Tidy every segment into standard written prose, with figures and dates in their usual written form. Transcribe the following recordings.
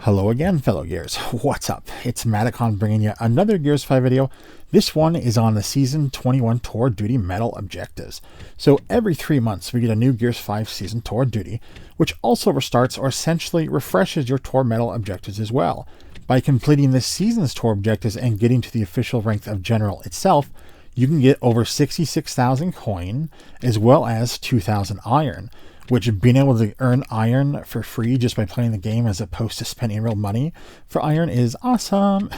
Hello again, fellow Gears. What's up? It's Maticon bringing you another Gears 5 video. This one is on the Season 21 Tour Duty Medal objectives. So every 3 months we get a new Gears 5 Season Tour Duty, which also restarts or essentially refreshes your Tour Medal objectives as well. By completing this season's Tour objectives and getting to the official rank of General itself, you can get over 66,000 coin as well as 2,000 iron. Which being able to earn iron for free just by playing the game as opposed to spending real money for iron is awesome.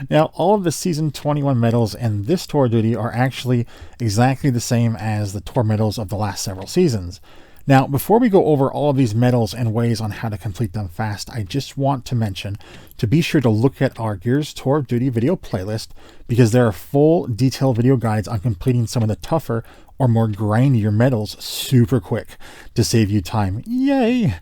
Now, all of the Season 21 medals and this tour duty are actually exactly the same as the tour medals of the last several seasons. Now, before we go over all of these medals and ways on how to complete them fast, I just want to mention to be sure to look at our Gears Tour of Duty video playlist because there are full detailed video guides on completing some of the tougher or more grindier medals super quick to save you time. Yay!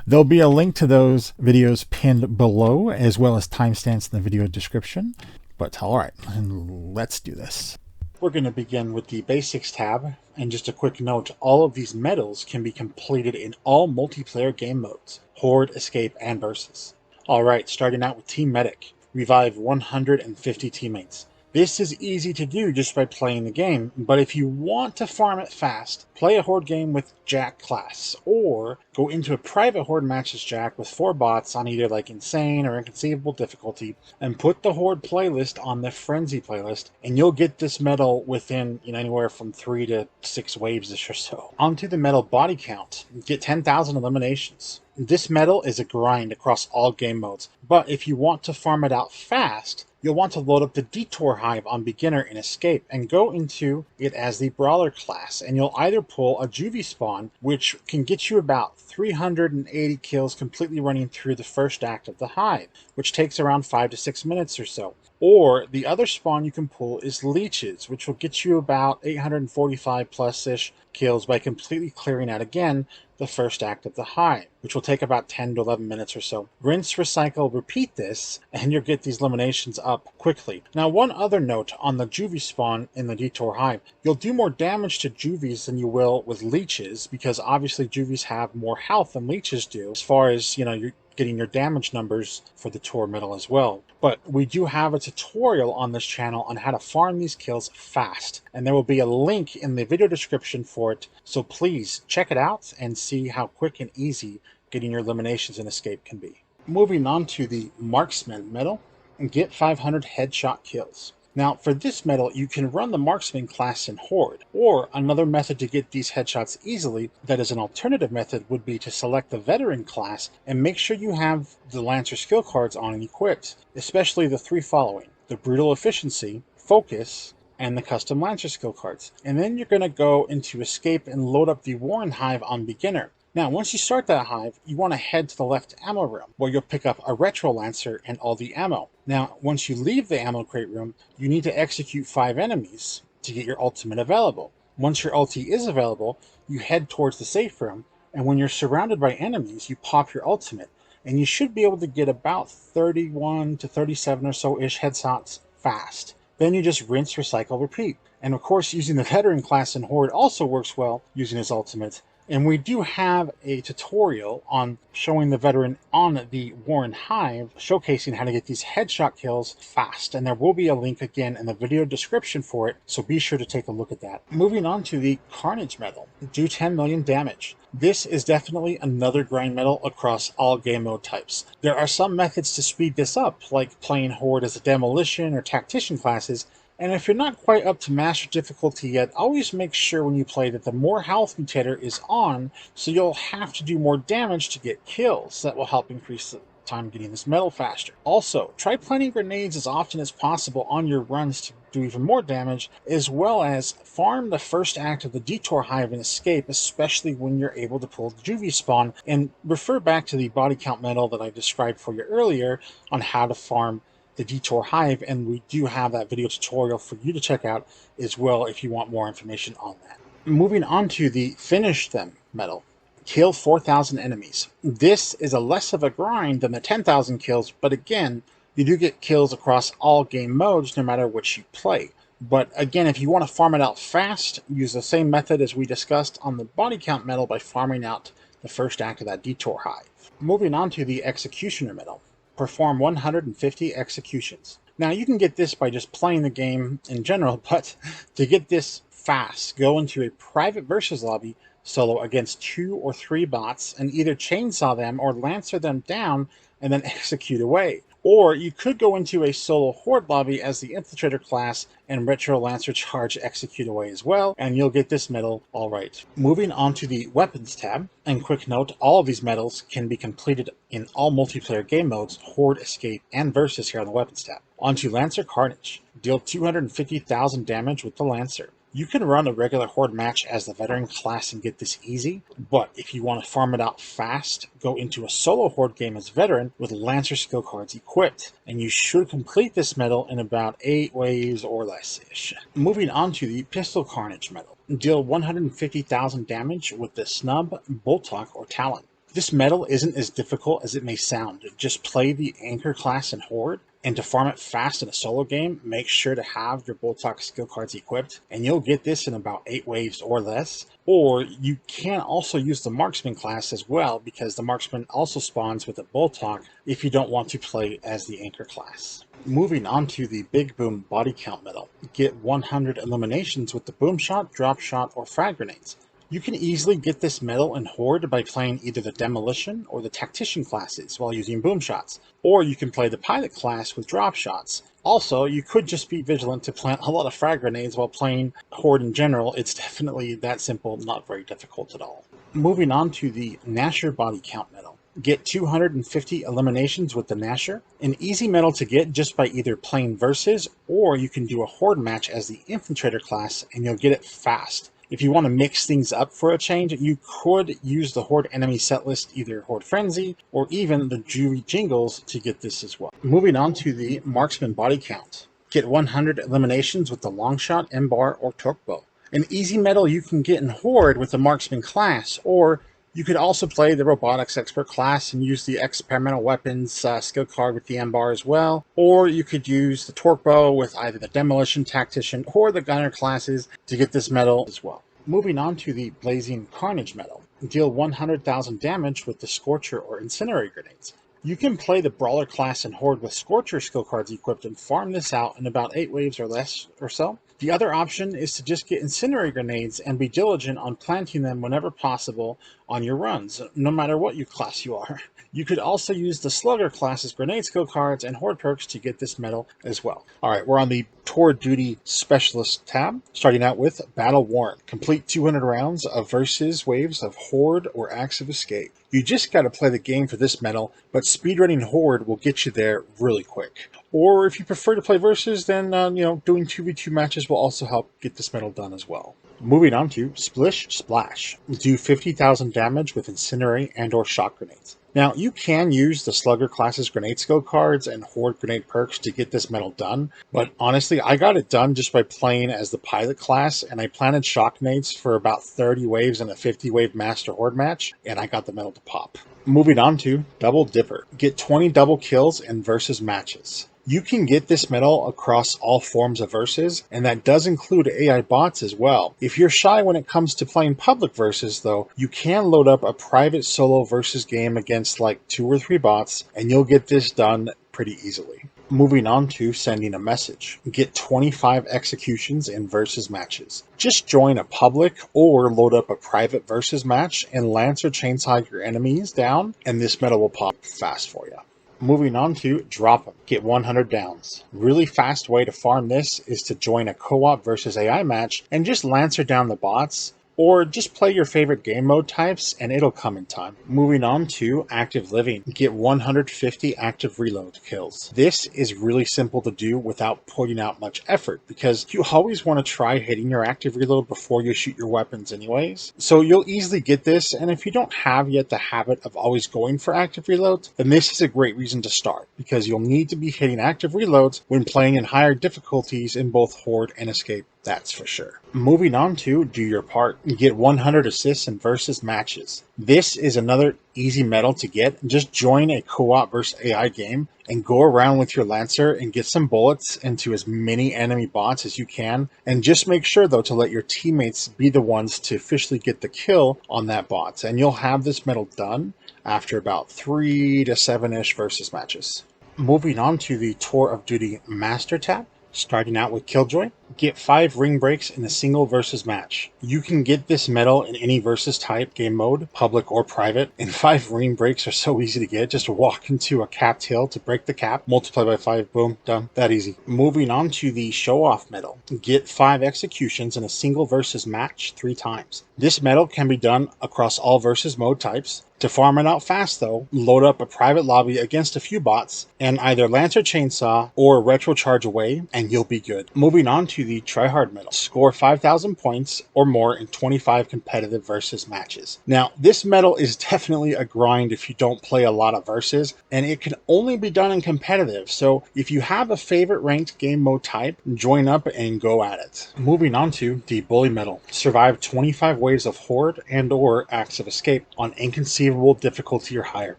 There'll be a link to those videos pinned below as well as timestamps in the video description. But alright, let's do this. We're going to begin with the Basics tab, and just a quick note, all of these medals can be completed in all multiplayer game modes, Horde, Escape, and Versus. Alright, starting out with Team Medic, revive 150 teammates. This is easy to do just by playing the game, but if you want to farm it fast, play a Horde game with Jack class, or go into a private Horde match as Jack with 4 bots on either like Insane or Inconceivable difficulty, and put the Horde playlist on the Frenzy playlist, and you'll get this medal within anywhere from 3 to 6 waves or so. Onto the medal body count, get 10,000 eliminations. This medal is a grind across all game modes, but if you want to farm it out fast, you'll want to load up the Detour Hive on Beginner in Escape and go into it as the Brawler class, and you'll either pull a Juvie spawn, which can get you about 380 kills completely running through the first act of the Hive, which takes around 5 to 6 minutes or so. Or the other spawn you can pull is Leeches, which will get you about 845 plus-ish kills by completely clearing out again the first act of the Hive, which will take about 10 to 11 minutes or so. Rinse, recycle, repeat this, and you'll get these eliminations up quickly. Now, one other note on the Juvie spawn in the Detour Hive, you'll do more damage to Juvies than you will with Leeches, because obviously Juvies have more health than Leeches do, as far as, you're getting your damage numbers for the Tour medal as well. But we do have a tutorial on this channel on how to farm these kills fast, and there will be a link in the video description for it, so please check it out and see how quick and easy getting your eliminations in Escape can be. Moving on to the Marksman medal, and get 500 headshot kills. Now, for this medal, you can run the Marksman class in Horde, or another method to get these headshots easily, that is an alternative method, would be to select the Veteran class and make sure you have the Lancer skill cards on and equipped, especially the 3 following: the Brutal Efficiency, Focus, and the Custom Lancer skill cards. And then you're going to go into Escape and load up the Warren Hive on Beginner. Now, once you start that hive, you want to head to the left ammo room, where you'll pick up a Retro Lancer and all the ammo. Now, once you leave the ammo crate room, you need to execute 5 enemies to get your ultimate available. Once your ulti is available, you head towards the safe room, and when you're surrounded by enemies, you pop your ultimate, and you should be able to get about 31 to 37 or so-ish headshots fast. Then you just rinse, recycle, repeat. And of course, using the Veteran class in Horde also works well using his ultimate. And we do have a tutorial on showing the Veteran on the Warren Hive, showcasing how to get these headshot kills fast. And there will be a link again in the video description for it, so be sure to take a look at that. Moving on to the Carnage medal, do 10 million damage. This is definitely another grind medal across all game mode types. There are some methods to speed this up, like playing Horde as a Demolition or Tactician classes, and if you're not quite up to Master difficulty yet, always make sure when you play that the more health mutator is on, so you'll have to do more damage to get kills. That will help increase the time getting this medal faster. Also, try planting grenades as often as possible on your runs to do even more damage, as well as farm the first act of the Detour Hive and Escape, especially when you're able to pull the Juvie spawn, and refer back to the body count medal that I described for you earlier on how to farm the Detour Hive, and we do have that video tutorial for you to check out as well if you want more information on that. Moving on to the Finish Them medal. Kill 4,000 enemies. This is a less of a grind than the 10,000 kills, but again, you do get kills across all game modes no matter which you play. But again, if you want to farm it out fast, use the same method as we discussed on the body count medal by farming out the first act of that Detour Hive. Moving on to the Executioner medal. Perform 150 executions. Now you can get this by just playing the game in general, but to get this fast, go into a private versus lobby solo against 2 or 3 bots and either chainsaw them or lancer them down and then execute away. Or you could go into a solo horde lobby as the infiltrator class and retro lancer charge execute away as well, and you'll get this medal all right. Moving on to the weapons tab, and quick note, all of these medals can be completed in all multiplayer game modes, horde, escape, and versus here on the weapons tab. Onto Lancer Carnage. Deal 250,000 damage with the Lancer. You can run a regular horde match as the veteran class and get this easy, but if you want to farm it out fast, go into a solo horde game as veteran with Lancer skill cards equipped, and you should complete this medal in about 8 waves or less-ish. Moving on to the Pistol Carnage medal. Deal 150,000 damage with the Snub, Boltok, or Talon. This medal isn't as difficult as it may sound. Just play the Anchor class in Horde, and to farm it fast in a solo game, make sure to have your Boltok skill cards equipped, and you'll get this in about 8 waves or less. Or you can also use the Marksman class as well, because the Marksman also spawns with a Boltok if you don't want to play as the Anchor class. Moving on to the Big Boom Body Count medal. Get 100 eliminations with the Boom Shot, Drop Shot, or Frag Grenades. You can easily get this medal in Horde by playing either the Demolition or the Tactician classes while using boom shots, or you can play the Pilot class with drop shots. Also, you could just be vigilant to plant a lot of frag grenades while playing Horde in general. It's definitely that simple, not very difficult at all. Moving on to the Nasher Body Count medal. Get 250 eliminations with the Nasher, an easy medal to get just by either playing versus, or you can do a Horde match as the Infiltrator class and you'll get it fast. If you want to mix things up for a change, you could use the Horde enemy set list, either Horde Frenzy or even the Juvie Jingles to get this as well. Moving on to the Marksman Body Count. Get 100 eliminations with the Longshot, M-Bar, or Torque Bow. An easy medal you can get in Horde with the Marksman class, or you could also play the Robotics Expert class and use the Experimental Weapons skill card with the M-Bar as well. Or you could use the Torque Bow with either the Demolition, Tactician, or the Gunner classes to get this medal as well. Moving on to the Blazing Carnage medal. Deal 100,000 damage with the Scorcher or Incendiary Grenades. You can play the Brawler class in Horde with Scorcher skill cards equipped and farm this out in about 8 waves or less or so. The other option is to just get Incendiary Grenades and be diligent on planting them whenever possible on your runs, no matter what class you are. You could also use the Slugger class's grenade skill cards and Horde perks to get this medal as well. Alright, we're on the Tour Duty Specialist tab, starting out with Battle Warrant. Complete 200 rounds of versus waves of Horde or Acts of Escape. You just gotta play the game for this medal, but speedrunning Horde will get you there really quick. Or if you prefer to play versus, then doing 2v2 matches will also help get this medal done as well. Moving on to Splish Splash. Do 50,000 damage with Incendiary and or Shock Grenades. Now, you can use the Slugger class's grenade skill cards and Horde grenade perks to get this medal done, but honestly, I got it done just by playing as the Pilot class, and I planted shock grenades for about 30 waves in a 50 wave Master Horde match, and I got the medal to pop. Moving on to Double Dipper. Get 20 double kills in versus matches. You can get this medal across all forms of versus, and that does include AI bots as well. If you're shy when it comes to playing public versus, though, you can load up a private solo versus game against like 2 or 3 bots, and you'll get this done pretty easily. Moving on to Sending a Message. Get 25 executions in versus matches. Just join a public or load up a private versus match and lance or chainsaw your enemies down, and this medal will pop fast for you. Moving on to Drop 'em. Get 100 downs. Really fast way to farm this is to join a co-op versus AI match and just lancer down the bots, or just play your favorite game mode types and it'll come in time. Moving on to Active Living. Get 150 active reload kills. This is really simple to do without putting out much effort, because you always want to try hitting your active reload before you shoot your weapons anyways. So you'll easily get this, and if you don't have yet the habit of always going for active reloads, then this is a great reason to start, because you'll need to be hitting active reloads when playing in higher difficulties in both Horde and Escape. That's for sure. Moving on to do your part. You get 100 assists in versus matches. This is another easy medal to get. Just join a co-op versus AI game and go around with your Lancer and get some bullets into as many enemy bots as you can. And just make sure though to let your teammates be the ones to officially get the kill on that bot. And you'll have this medal done after about 3 to 7-ish versus matches. Moving on to the Tour of Duty Master Tab. Starting out with Killjoy, get 5 ring breaks in a single versus match. You can get this medal in any versus type game mode, public or private, and 5 ring breaks are so easy to get. Just walk into a capped hill to break the cap, multiply by 5, boom, done. That easy. Moving on to the show off medal, get 5 executions in a single versus match 3 times. This medal can be done across all versus mode types. To farm it out fast though, load up a private lobby against a few bots and either Lancer Chainsaw or Retro Charge away and you'll be good. Moving on to the Try Hard medal. Score 5,000 points or more in 25 competitive versus matches. Now this medal is definitely a grind if you don't play a lot of versus, and it can only be done in competitive, so if you have a favorite ranked game mode type, join up and go at it. Moving on to the Bully medal. Survive 25 waves of Horde and or Acts of Escape on inconceivable difficulty or higher.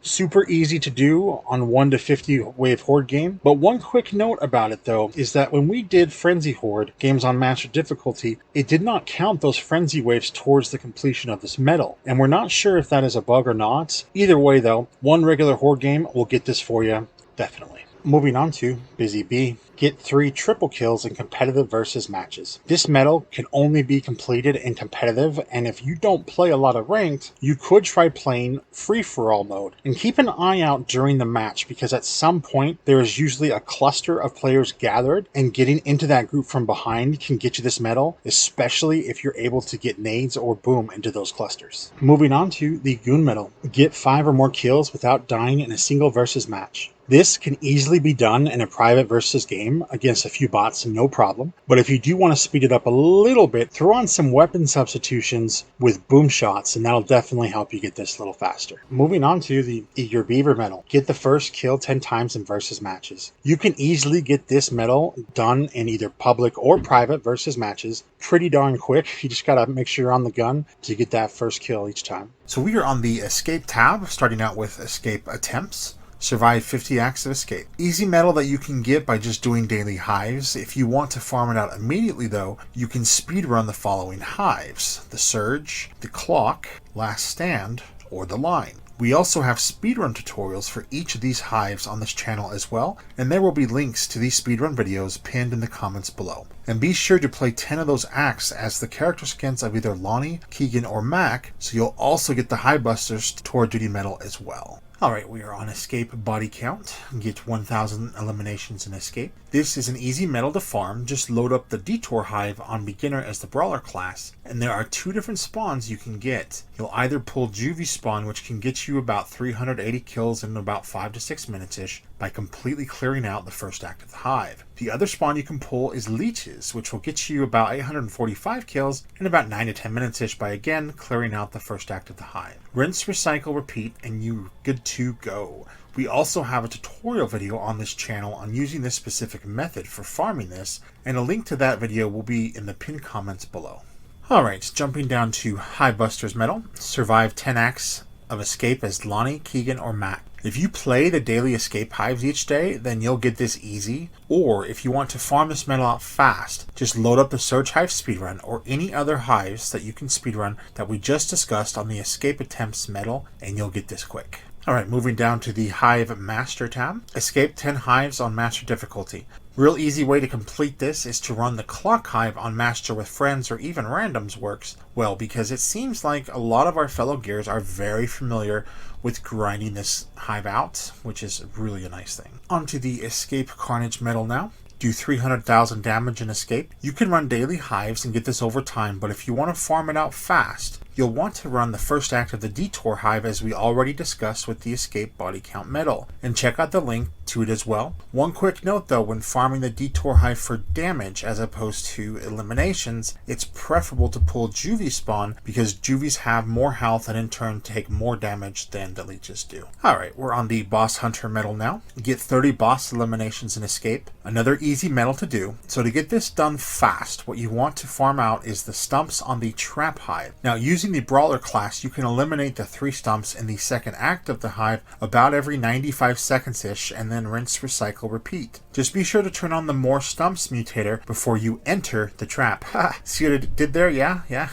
Super easy to do on 1 to 50 wave Horde game, but one quick note about it though is that when we did Frenzy Horde games on master difficulty, it did not count those frenzy waves towards the completion of this medal, and we're not sure if that is a bug or not. Either way though, one regular Horde game will get this for you, definitely. Moving on to Busy Bee. Get 3 triple kills in competitive versus matches. This medal can only be completed in competitive, and if you don't play a lot of ranked, you could try playing free-for-all mode. And keep an eye out during the match, because at some point there is usually a cluster of players gathered, and getting into that group from behind can get you this medal, especially if you're able to get nades or boom into those clusters. Moving on to the Goon medal. Get 5 or more kills without dying in a single versus match. This can easily be done in a private versus game against a few bots, no problem. But if you do want to speed it up a little bit, throw on some weapon substitutions with boom shots, and that'll definitely help you get this a little faster. Moving on to the Eager Beaver medal. Get the first kill 10 times in versus matches. You can easily get this medal done in either public or private versus matches pretty darn quick. You just gotta make sure you're on the gun to get that first kill each time. So we are on the Escape tab, starting out with Escape Attempts. Survive 50 acts of escape. Easy medal that you can get by just doing daily hives. If you want to farm it out immediately though, you can speedrun the following hives: the Surge, the Clock, Last Stand, or the Line. We also have speedrun tutorials for each of these hives on this channel as well, and there will be links to these speedrun videos pinned in the comments below. And be sure to play 10 of those acts as the character skins of either Lonnie, Keegan, or Mac, so you'll also get the Hive Busters Tour Duty medal as well. Alright, we are on Escape Body Count. Get 1,000 eliminations in Escape. This is an easy medal to farm. Just load up the Detour Hive on Beginner as the Brawler class, and there are 2 different spawns you can get. You'll either pull Juvie Spawn, which can get you about 380 kills in about 5 to 6 minutes-ish by completely clearing out the first act of the Hive. The other spawn you can pull is Leeches, which will get you about 845 kills in about 9 to 10 minutes-ish by again clearing out the first act of the Hive. Rinse, recycle, repeat, and you're good to go. We also have a tutorial video on this channel on using this specific method for farming this, and a link to that video will be in the pinned comments below. Alright, jumping down to Hive Busters medal. Survive 10 acts of escape as Lonnie, Keegan, or Mac. If you play the daily escape hives each day, then you'll get this easy. Or if you want to farm this medal out fast, just load up the Surge Hive speedrun or any other hives that you can speedrun that we just discussed on the Escape Attempts medal, and you'll get this quick. Alright, moving down to the Hive Master tab. Escape 10 hives on Master difficulty. Real easy way to complete this is to run the Clock Hive on Master with friends or even randoms works well, because it seems like a lot of our fellow gears are very familiar with grinding this hive out, which is really a nice thing. Onto the Escape Carnage medal now. Do 300,000 damage in Escape. You can run daily hives and get this over time, but if you want to farm it out fast, you'll want to run the first act of the Detour Hive as we already discussed with the Escape Body Count medal, and check out the link to it as well. One quick note though, when farming the Detour Hive for damage as opposed to eliminations, it's preferable to pull Juvie spawn because Juvies have more health and in turn take more damage than the leeches do. Alright, we're on the Boss Hunter medal now. Get 30 boss eliminations and escape. Another easy medal to do. So to get this done fast, what you want to farm out is the stumps on the Trap Hive. Now using the Brawler class, you can eliminate the 3 stumps in the second act of the hive about every 95 seconds-ish and then rinse, recycle, repeat. Just be sure to turn on the More Stumps mutator before you enter the trap. See what I did there? Yeah.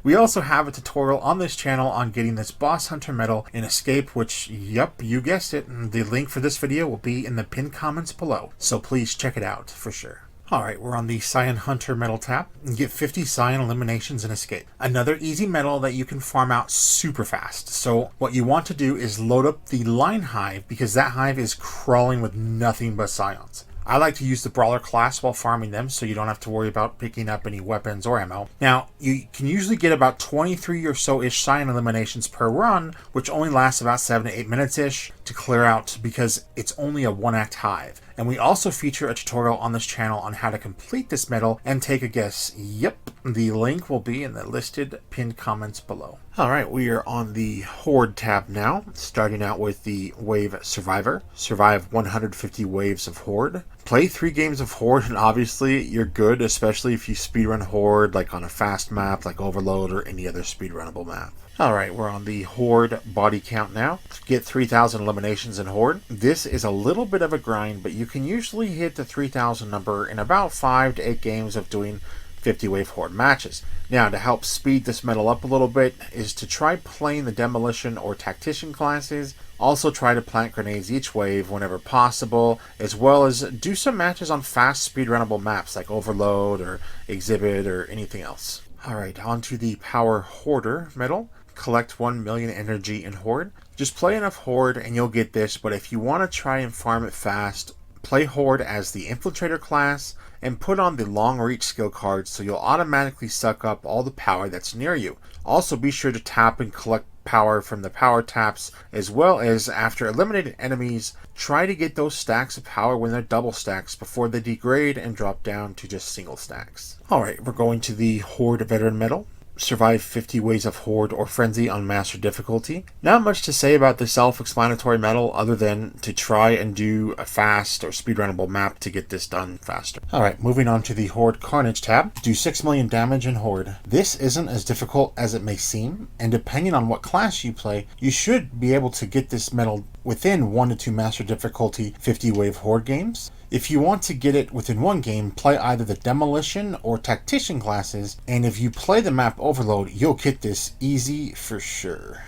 We also have a tutorial on this channel on getting this Boss Hunter medal in Escape, which, yep, you guessed it, the link for this video will be in the pinned comments below, so please check it out for sure. Alright, we're on the Cyan Hunter medal tab and get 50 Cyan eliminations and escape. Another easy medal that you can farm out super fast. So what you want to do is load up the Line Hive because that hive is crawling with nothing but Cyans. I like to use the Brawler class while farming them so you don't have to worry about picking up any weapons or ammo. Now, you can usually get about 23 or so-ish Cyan eliminations per run, which only lasts about 7 to 8 minutes-ish to clear out because it's only a 1-act hive. And we also feature a tutorial on this channel on how to complete this medal, and take a guess. Yep, the link will be in the listed pinned comments below. Alright, we are on the Horde tab now, starting out with the Wave Survivor. Survive 150 waves of Horde. Play 3 games of Horde and obviously you're good, especially if you speedrun Horde like on a fast map like Overload or any other speedrunnable map. Alright, we're on the Horde body count now. Get 3,000 eliminations in Horde. This is a little bit of a grind, but you can usually hit the 3,000 number in about 5 to 8 games of doing 50 wave Horde matches. Now, to help speed this medal up a little bit is to try playing the Demolition or Tactician classes. Also try to plant grenades each wave whenever possible, as well as do some matches on fast speedrunnable maps like Overload or Exhibit or anything else. Alright, on to the Power Hoarder medal. Collect 1 million energy in Horde. Just play enough Horde and you'll get this, but if you want to try and farm it fast, play Horde as the Infiltrator class and put on the Long Reach skill card so you'll automatically suck up all the power that's near you. Also be sure to tap and collect power from the power taps, as well as after eliminating enemies, try to get those stacks of power when they're double stacks before they degrade and drop down to just single stacks. Alright, we're going to the Horde Veteran medal. Survive 50 waves of Horde or Frenzy on Master difficulty. Not much to say about the self-explanatory medal other than to try and do a fast or speedrunnable map to get this done faster. Alright, moving on to the Horde Carnage tab. Do 6 million damage in Horde. This isn't as difficult as it may seem, and depending on what class you play, you should be able to get this medal within 1 to 2 Master difficulty 50 wave Horde games. If you want to get it within one game, play either the Demolition or Tactician classes, and if you play the map Overload, you'll get this easy for sure.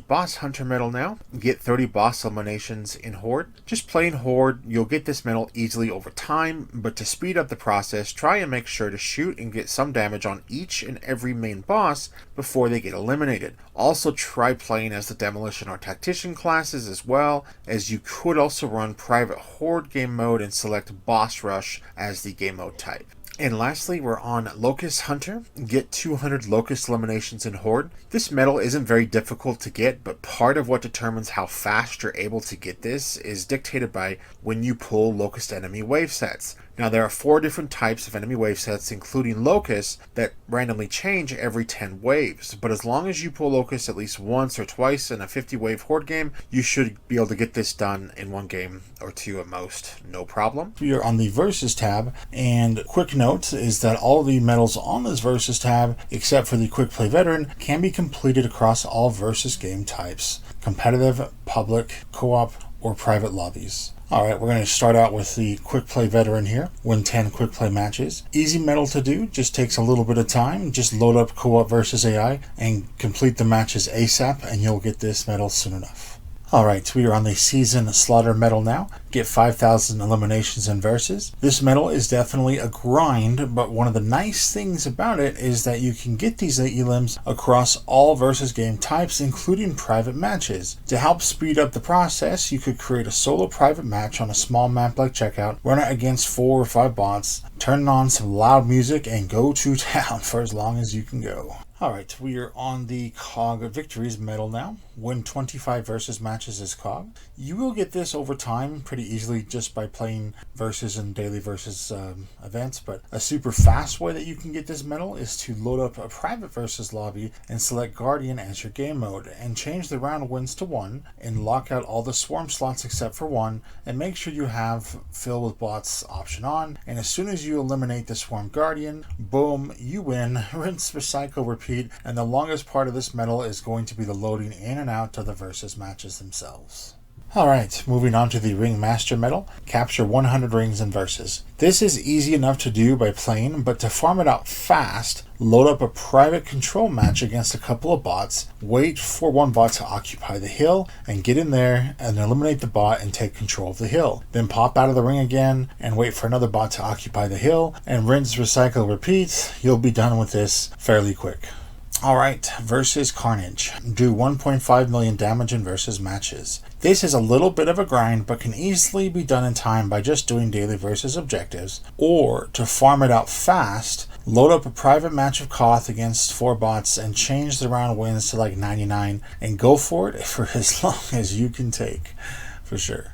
Boss Hunter medal now. Get 30 boss eliminations in Horde. Just play in Horde, you'll get this medal easily over time, but to speed up the process, try and make sure to shoot and get some damage on each and every main boss before they get eliminated. Also try playing as the Demolition or Tactician classes as well, as you could also run private Horde game mode and select Boss Rush as the game mode type. And lastly, we're on Locust Hunter. Get 200 Locust eliminations in Horde. This medal isn't very difficult to get, but part of what determines how fast you're able to get this is dictated by when you pull Locust enemy wave sets. Now there are 4 different types of enemy wave sets, including Locusts, that randomly change every 10 waves. But as long as you pull Locusts at least once or twice in a 50 wave Horde game, you should be able to get this done in 1 game or 2 at most, no problem. We are on the Versus tab, and quick note is that all the medals on this Versus tab, except for the Quick Play Veteran, can be completed across all Versus game types: competitive, public, co-op, or private lobbies. Alright, we're going to start out with the Quick Play Veteran here. Win 10 Quick Play matches. Easy medal to do, just takes a little bit of time. Just load up co-op versus AI and complete the matches ASAP and you'll get this medal soon enough. Alright, we are on the Season Slaughter medal now. Get 5,000 eliminations in Versus. This medal is definitely a grind, but one of the nice things about it is that you can get these elims across all Versus game types, including private matches. To help speed up the process, you could create a solo private match on a small map like Checkout, run it against 4 or 5 bots, turn on some loud music, and go to town for as long as you can go. Alright, we are on the COG Victories medal now. Win 25 versus matches as COG. You will get this over time pretty easily just by playing versus and daily versus events, but a super fast way that you can get this medal is to load up a private versus lobby and select Guardian as your game mode, and change the round wins to 1, and lock out all the swarm slots except for 1, and make sure you have fill with bots option on, and as soon as you eliminate the swarm Guardian, boom, you win. Rinse, recycle, repeat, and the longest part of this medal is going to be the loading in and out of the versus matches themselves. Alright, moving on to the Ringmaster medal. Capture 100 rings in versus. This is easy enough to do by playing, but to farm it out fast, load up a private control match against a couple of bots, wait for one bot to occupy the hill, and get in there and eliminate the bot and take control of the hill. Then pop out of the ring again and wait for another bot to occupy the hill, and rinse, recycle, repeat. You'll be done with this fairly quick. Alright, versus Carnage. Do 1.5 million damage in versus matches. This is a little bit of a grind, but can easily be done in time by just doing daily versus objectives, or to farm it out fast, load up a private match of Koth against 4 bots and change the round wins to like 99 and go for it for as long as you can take, for sure.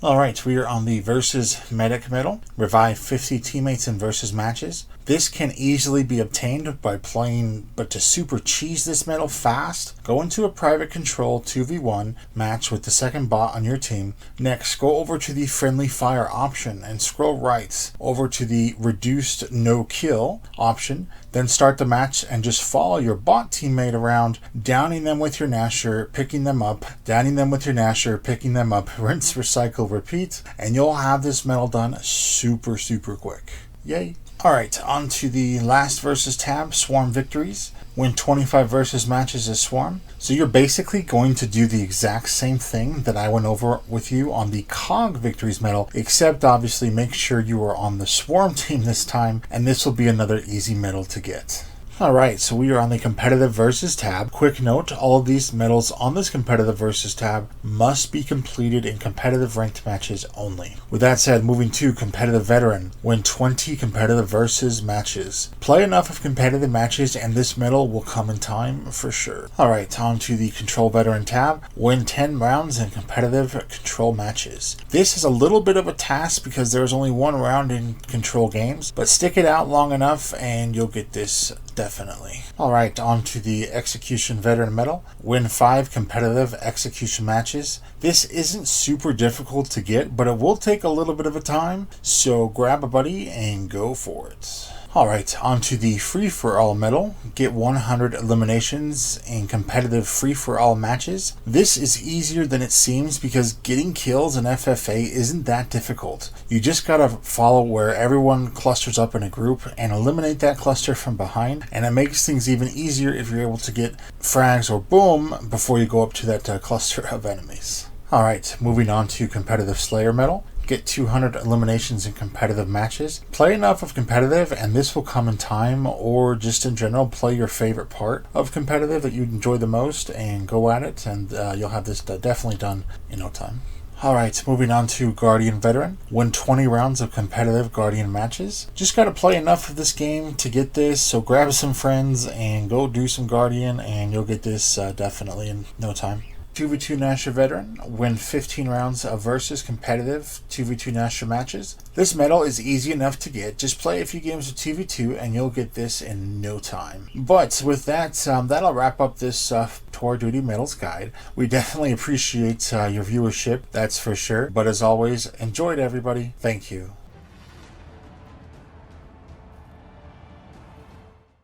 Alright, we are on the Versus Medic medal. Revive 50 teammates in versus matches. This can easily be obtained by playing, but to super cheese this medal fast, go into a private control 2v1 match with the second bot on your team. Next, go over to the friendly fire option and scroll right over to the reduced no kill option. Then start the match and just follow your bot teammate around, downing them with your Nasher, picking them up, downing them with your Nasher, picking them up, rinse, recycle, repeat, and you'll have this medal done super quick. Yay! Alright, on to the last versus tab, Swarm Victories. Win 25 versus matches as Swarm. So you're basically going to do the exact same thing that I went over with you on the COG Victories medal, except obviously make sure you are on the Swarm team this time, and this will be another easy medal to get. Alright, so we are on the Competitive Versus tab. Quick note, all of these medals on this Competitive Versus tab must be completed in competitive ranked matches only. With that said, moving to Competitive Veteran. Win 20 competitive versus matches. Play enough of competitive matches and this medal will come in time for sure. Alright, on to the Control Veteran tab. Win 10 rounds in competitive control matches. This is a little bit of a task because there's only one round in control games, but stick it out long enough and you'll get this definitely. Alright, on to the Execution Veteran medal. Win 5 competitive execution matches. This isn't super difficult to get, but it will take a little bit of a time, so grab a buddy and go for it. Alright, on to the Free-for-All medal. Get 100 eliminations in competitive free-for-all matches. This is easier than it seems because getting kills in FFA isn't that difficult. You just gotta follow where everyone clusters up in a group and eliminate that cluster from behind, and it makes things even easier if you're able to get frags or boom before you go up to that cluster of enemies. Alright, moving on to Competitive Slayer medal. Get 200 eliminations in competitive matches. Play enough of competitive and this will come in time, or just in general play your favorite part of competitive that you enjoy the most and go at it, and you'll have this definitely done in no time. Alright, moving on to Guardian Veteran. Win 20 rounds of competitive Guardian matches. Just gotta play enough of this game to get this, so grab some friends and go do some Guardian and you'll get this definitely in no time. 2v2 Nasher Veteran. Win 15 rounds of versus competitive 2v2 Nasher matches. This medal is easy enough to get. Just play a few games of 2v2 and you'll get this in no time. But with that, that'll wrap up this Tour Duty Medals guide. We definitely appreciate your viewership, that's for sure. But as always, enjoy it everybody. Thank you.